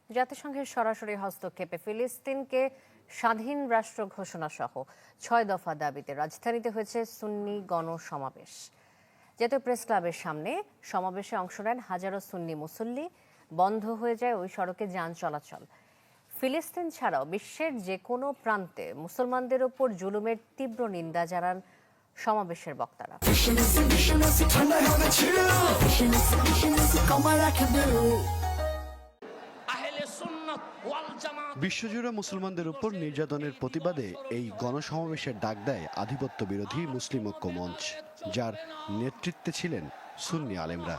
জাতিসংঘের সরাসরি হস্তক্ষেপে ফিলিস্তিনকে স্বাধীন রাষ্ট্র ঘোষণা সহ ৬ দফা দাবিতে রাজধানীতে হয়েছে সুন্নি গণসমাবেশ। জাতীয় প্রেস ক্লাবের সামনে সমাবেশে অংশ নেন হাজারো সুন্নি মুসল্লি। বন্ধ হয়ে যায় ওই সড়কে যান চলাচল। ফিলিস্তিন ছাড়াও বিশ্বের যে কোনো প্রান্তে মুসলমানদের ওপর জুলুমের তীব্র নিন্দা জানান সমাবেশের বক্তারা। বিশ্বজুড়ে মুসলমানদের উপর নির্যাতনের প্রতিবাদে এই গণসমাবেশের ডাক দেয় আধিপত্য বিরোধী মুসলিম ঐক্য মঞ্চ, যার নেতৃত্বে ছিলেন সুন্নি আলেমরা।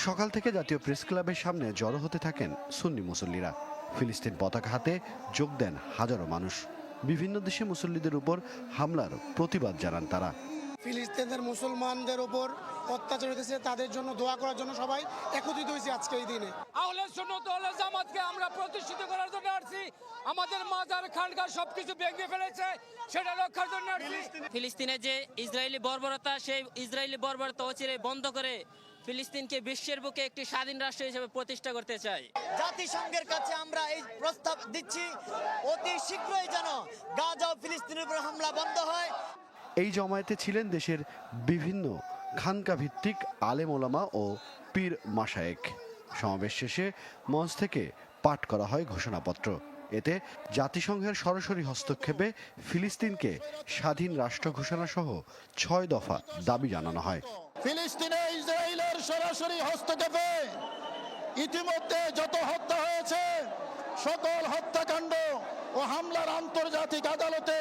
সকাল থেকে জাতীয় প্রেস ক্লাবের সামনে জড়ো হতে থাকেন সুন্নি মুসল্লিরা। ফিলিস্তিন পতাকা হাতে যোগ দেন হাজারো মানুষ। বিভিন্ন দেশে মুসল্লিদের উপর হামলার প্রতিবাদ জানান তারা। ফিলিস্তিনের মুসলমানদের উপর অত্যাচার হতেছে, তাদের জন্য দোয়া করার জন্য সবাই একত্রিত হয়েছে আজকে এই দিনে। আহলে সুন্নাত ওয়াল জামাতকে আমরা প্রতিষ্ঠিত করার জন্য আসছি। আমাদের মাজার খানকা সবকিছু ভেঙে ফেলেছে, সেটা রক্ষার জন্য আসছি। ফিলিস্তিনে যে ইসরায়েলি বর্বরতা, সেই ইসরায়েলি বর্বরতা অচিরে বন্ধ করে ফিলিস্তিনকে বিশ্বের বুকে একটি স্বাধীন রাষ্ট্র হিসেবে প্রতিষ্ঠা করতে চাই। জাতিসংঘের কাছে আমরা এই প্রস্তাব দিচ্ছি, অতি শীঘ্রই যেন গাজা ও ফিলিস্তিনের উপর হামলা বন্ধ হয়। এই জমায়েতে ছিলেন দেশের বিভিন্ন খানকা ভিত্তিক আলেম ওলামা ও পীর মাশায়েখ। সমাবেশ শেষে মঞ্চ থেকে পাঠ করা হয় ঘোষণাপত্র। এতে জাতিসংঘের সরাসরি হস্তক্ষেপে ফিলিস্তিনকে স্বাধীন রাষ্ট্র ঘোষণা সহ ৬ দফা দাবি জানানো হয়। ফিলিস্তিনে ইসরায়েলের সরাসরি হস্তক্ষেপে ইতিমধ্যে যত হত্যা হয়েছে, সকল হত্যাকাণ্ড ও হামলার আন্তর্জাতিক আদালতে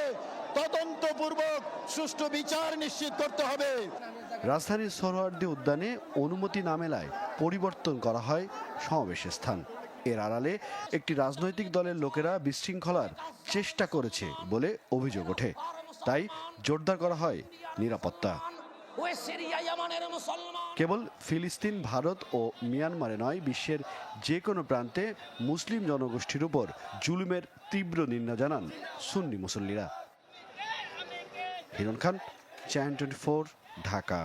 তদন্তপূর্বক সুষ্ঠু বিচার নিশ্চিত করতে হবে। রাজধানীর সোহরাওয়ার্দী উদ্যানে অনুমতি না মেলায় পরিবর্তন করা হয় সমাবেশের স্থান। এর আড়ালে একটি রাজনৈতিক দলের লোকেরা বিশৃঙ্খলার চেষ্টা করেছে বলে অভিযোগ ওঠে। তাই জোরদার করা হয় নিরাপত্তা। কেবল ফিলিস্তিন, ভারত ও মিয়ানমারে নয়, বিশ্বের যে কোনো প্রান্তে মুসলিম জনগোষ্ঠীর উপর জুলুমের তীব্র নিন্দা জানান সুন্নি মুসল্লিরা। হিরণ খান, চ্যানেল 24, ঢাকা।